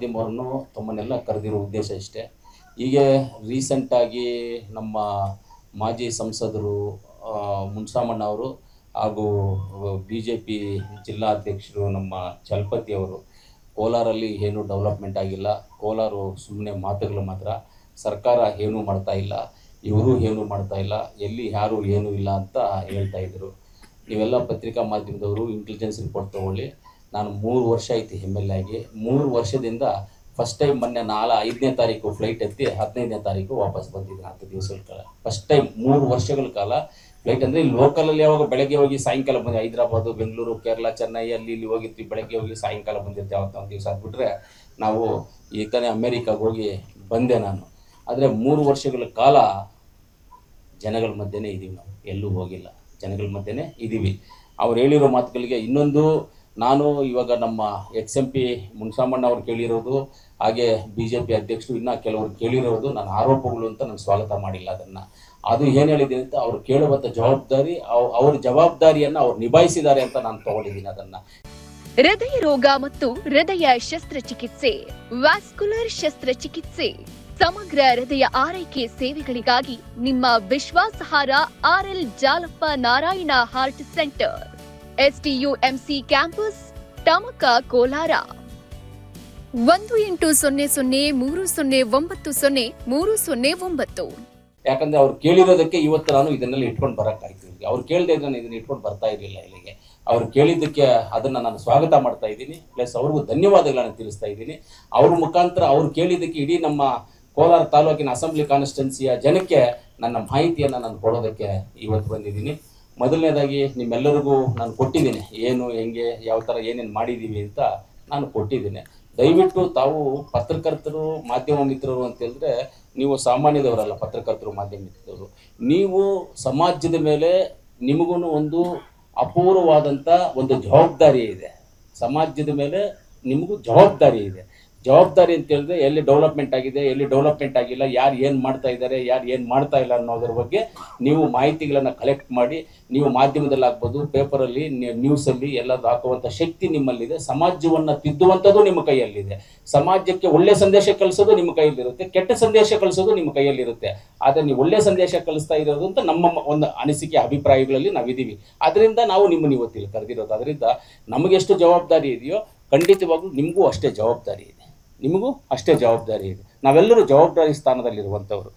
ಮಾಧ್ಯಮವನ್ನು ತಮ್ಮನ್ನೆಲ್ಲ ಕರೆದಿರೋ ಉದ್ದೇಶ ಇಷ್ಟೇ. ಹೀಗೆ ರೀಸೆಂಟಾಗಿ ನಮ್ಮ ಮಾಜಿ ಸಂಸದರು ಮುನ್ಸಾಮಣ್ಣ ಅವರು ಹಾಗೂ BJP ಜಿಲ್ಲಾಧ್ಯಕ್ಷರು ನಮ್ಮ ಚಲಪತಿ ಅವರು ಕೋಲಾರಲ್ಲಿ ಏನೂ ಡೆವಲಪ್ಮೆಂಟ್ ಆಗಿಲ್ಲ, ಕೋಲಾರ ಸುಮ್ಮನೆ ಮಾತುಗಳು ಮಾತ್ರ, ಸರ್ಕಾರ ಏನೂ ಮಾಡ್ತಾ ಇಲ್ಲ, ಇವರು ಏನೂ ಮಾಡ್ತಾ ಇಲ್ಲ, ಎಲ್ಲಿ ಯಾರೂ ಏನೂ ಇಲ್ಲ ಅಂತ ಹೇಳ್ತಾ ಇದ್ದರು. ನೀವೆಲ್ಲ ಪತ್ರಿಕಾ ಮಾಧ್ಯಮದವರು ಇಂಟೆಲಿಜೆನ್ಸ್ ರಿಪೋರ್ಟ್ ತೊಗೊಳ್ಳಿ. ನಾನು 3 ವರ್ಷ ಆಯ್ತು MLA ಆಗಿ. 3 ವರ್ಷದಿಂದ ಫಸ್ಟ್ ಟೈಮ್ ಮೊನ್ನೆ 5ನೇ ತಾರೀಕು ಫ್ಲೈಟ್ ಎತ್ತಿ 15ನೇ ತಾರೀಕು ವಾಪಸ್ ಬಂದಿದ್ದೀನಿ 10 ದಿವಸಗಳ ಕಾಲ. ಫಸ್ಟ್ ಟೈಮ್ 3 ವರ್ಷಗಳ ಕಾಲ ಫ್ಲೈಟ್ ಅಂದರೆ ಇಲ್ಲಿ ಲೋಕಲಲ್ಲಿ ಯಾವಾಗ ಬೆಳಗ್ಗೆ ಹೋಗಿ ಸಾಯಂಕಾಲ ಬಂದು ಹೈದರಾಬಾದು, ಬೆಂಗಳೂರು, ಕೇರಳ, ಚೆನ್ನೈ ಅಲ್ಲಿ ಹೋಗಿರ್ತೀವಿ, ಬೆಳಗ್ಗೆ ಹೋಗಿ ಸಾಯಂಕಾಲ ಬಂದಿರ್ತೀವಿ. ಅವತ್ತು ಒಂದು ದಿವಸ ಆಗಿಬಿಟ್ರೆ ನಾವು ಈ ತಾನೇ ಅಮೇರಿಕಾಗೆ ಹೋಗಿ ಬಂದೆ ನಾನು. ಆದರೆ 3 ವರ್ಷಗಳ ಕಾಲ ಜನಗಳ ಮಧ್ಯೆನೇ ಇದ್ದೀವಿ, ನಾವು ಎಲ್ಲೂ ಹೋಗಿಲ್ಲ, ಜನಗಳ ಮಧ್ಯೆನೇ ಇದ್ದೀವಿ. ಅವ್ರು ಹೇಳಿರೋ ಮಾತುಗಳಿಗೆ ಇನ್ನೊಂದು, ನಾನು ಇವಾಗ ನಮ್ಮ XMP ಮುನ್ಸಾಮಣ್ಣ ಅವ್ರು ಕೇಳಿರೋದು, ಹಾಗೆ BJP ಅಧ್ಯಕ್ಷರು ಇನ್ನೂ ಕೆಲವರು ಕೇಳಿರೋದು ನನ್ನ ಆರೋಪಗಳು ಅಂತ ನಾನು ಸ್ವಾಗತ ಮಾಡಿಲ್ಲ. ಅದು ಏನು ಹೇಳಿದ್ದೀನಿ ಅಂತ ಅವ್ರು ಕೇಳುವಂಥ ಜವಾಬ್ದಾರಿ, ಅವ್ರ ಜವಾಬ್ದಾರಿಯನ್ನು ಅವ್ರು ನಿಭಾಯಿಸಿದ್ದಾರೆ ಅಂತ ನಾನು ತಗೊಂಡಿದ್ದೀನಿ ಅದನ್ನು. ಹೃದಯ ರೋಗ ಮತ್ತು ಹೃದಯ ಶಸ್ತ್ರಚಿಕಿತ್ಸೆ, ವ್ಯಾಸ್ಕುಲರ್ ಶಸ್ತ್ರಚಿಕಿತ್ಸೆ, ಸಮಗ್ರ ಹೃದಯ ಆರೈಕೆ ಸೇವೆಗಳಿಗಾಗಿ ನಿಮ್ಮ ವಿಶ್ವಾಸಾರ್ಹ RL Jalappa Narayana heart centre, STUMC campus, Tamaka, Kolar. 180030090309. ಯಾಕಂದರೆ ಅವ್ರು ಕೇಳಿರೋದಕ್ಕೆ ಇವತ್ತು ನಾನು ಇದನ್ನೆಲ್ಲ ಇಟ್ಕೊಂಡು ಬರೋಕ್ಕಾಯ್ತು. ಅವ್ರು ಕೇಳದೆ ನಾನು ಇದನ್ನು ಇಟ್ಕೊಂಡು ಬರ್ತಾ ಇರಲಿಲ್ಲ ಇಲ್ಲಿಗೆ. ಅವ್ರು ಕೇಳಿದ್ದಕ್ಕೆ ಅದನ್ನು ನಾನು ಸ್ವಾಗತ ಮಾಡ್ತಾ ಇದ್ದೀನಿ, ಪ್ಲಸ್ ಅವ್ರಿಗೂ ಧನ್ಯವಾದಗಳನ್ನು ತಿಳಿಸ್ತಾ ಇದ್ದೀನಿ. ಅವ್ರ ಮುಖಾಂತರ ಅವ್ರು ಕೇಳಿದ್ದಕ್ಕೆ ಇಡೀ ನಮ್ಮ ಕೋಲಾರ ತಾಲೂಕಿನ ಅಸೆಂಬ್ಲಿ ಕಾನ್ಸ್ಟಿಟ್ಯುನ್ಸಿಯ ಜನಕ್ಕೆ ನನ್ನ ಮಾಹಿತಿಯನ್ನು ನಾನು ಕೊಡೋದಕ್ಕೆ ಇವತ್ತು ಬಂದಿದ್ದೀನಿ. ಮೊದಲನೇದಾಗಿ ನಿಮ್ಮೆಲ್ಲರಿಗೂ ನಾನು ಕೊಟ್ಟಿದ್ದೀನಿ, ಏನು ಹೆಂಗೆ ಯಾವ ಥರ ಏನೇನು ಮಾಡಿದ್ದೀವಿ ಅಂತ ನಾನು ಕೊಟ್ಟಿದ್ದೀನಿ. ದಯವಿಟ್ಟು ತಾವು ಪತ್ರಕರ್ತರು, ಮಾಧ್ಯಮ ಮಿತ್ರರು ಅಂತ ಹೇಳಿದ್ರೆ ನೀವು ಸಾಮಾನ್ಯದವರಲ್ಲ, ಪತ್ರಕರ್ತರು, ಮಾಧ್ಯಮ ಮಿತ್ರರು. ನೀವು ಸಮಾಜದ ಮೇಲೆ ನಿಮಗೂ ಒಂದು ಅಪೂರ್ವವಾದಂಥ ಒಂದು ಜವಾಬ್ದಾರಿ ಇದೆ. ಸಮಾಜದ ಮೇಲೆ ನಿಮಗೂ ಜವಾಬ್ದಾರಿ ಇದೆ. ಜವಾಬ್ದಾರಿ ಅಂತ ಹೇಳಿದ್ರೆ ಎಲ್ಲಿ ಡೆವಲಪ್ಮೆಂಟ್ ಆಗಿದೆ, ಎಲ್ಲಿ ಡೆವಲಪ್ಮೆಂಟ್ ಆಗಿಲ್ಲ, ಯಾರು ಏನು ಮಾಡ್ತಾ ಇದ್ದಾರೆ, ಯಾರು ಏನು ಮಾಡ್ತಾ ಇಲ್ಲ ಅನ್ನೋದ್ರ ಬಗ್ಗೆ ನೀವು ಮಾಹಿತಿಗಳನ್ನು ಕಲೆಕ್ಟ್ ಮಾಡಿ ನೀವು ಮಾಧ್ಯಮದಲ್ಲಿ ಆಗ್ಬೋದು, ಪೇಪರಲ್ಲಿ, ನ್ಯೂಸಲ್ಲಿ ಎಲ್ಲದೂ ಹಾಕುವಂಥ ಶಕ್ತಿ ನಿಮ್ಮಲ್ಲಿದೆ. ಸಮಾಜವನ್ನು ತಿದ್ದುವಂಥದ್ದು ನಿಮ್ಮ ಕೈಯಲ್ಲಿದೆ. ಸಮಾಜಕ್ಕೆ ಒಳ್ಳೆ ಸಂದೇಶ ಕಳಿಸೋದು ನಿಮ್ಮ ಕೈಯಲ್ಲಿರುತ್ತೆ, ಕೆಟ್ಟ ಸಂದೇಶ ಕಳಿಸೋದು ನಿಮ್ಮ ಕೈಯಲ್ಲಿರುತ್ತೆ. ಆದರೆ ನೀವು ಒಳ್ಳೆ ಸಂದೇಶ ಕಳಿಸ್ತಾ ಇರೋದು ಅಂತ ನಮ್ಮ ಒಂದು ಅನಿಸಿಕೆ, ಅಭಿಪ್ರಾಯಗಳಲ್ಲಿ ನಾವಿದ್ದೀವಿ. ಅದರಿಂದ ನಾವು ನಿಮ್ಮನ್ನು ಇವತ್ತಿಲ್ಲಿ ಕರೆದಿರೋದು. ಅದರಿಂದ ನಮಗೆಷ್ಟು ಜವಾಬ್ದಾರಿ ಇದೆಯೋ ಖಂಡಿತವಾಗ್ಲೂ ನಿಮಗೂ ಅಷ್ಟೇ ಜವಾಬ್ದಾರಿ ಇದೆ, ನಿಮಗೂ ಅಷ್ಟೇ ಜವಾಬ್ದಾರಿ ಇದೆ. ನಾವೆಲ್ಲರೂ ಜವಾಬ್ದಾರಿ ಸ್ಥಾನದಲ್ಲಿರುವಂಥವ್ರು.